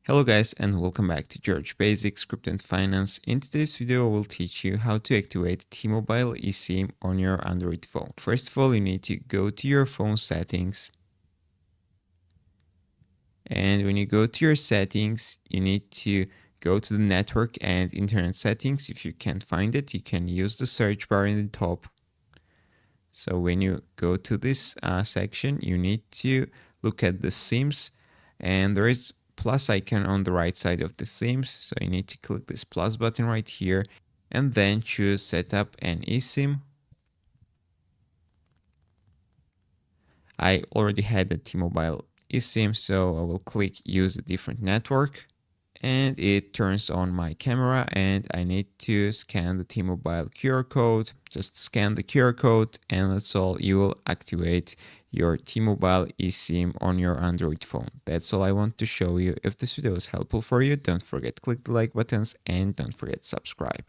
Hello guys and welcome back to George Basic Script and Finance. In today's video I will teach you how to activate T-Mobile eSIM on your Android phone. First of all, you need to go to your phone settings, and when you go to your settings you need to go to the network and internet settings. If you can't find it, you can use the search bar in the top. So when you go to this section, you need to look at the SIMs, and there is plus icon on the right side of the SIMs. So you need to click this plus button right here and then choose setup an eSIM. I already had a T-Mobile eSIM, so I will click use a different network. And it turns on my camera and I need to scan the T-Mobile QR code. Just scan the QR code and that's all. You will activate your T-Mobile eSIM on your Android phone. That's all I want to show you. If this video is helpful for you, don't forget to click the like buttons and don't forget to subscribe.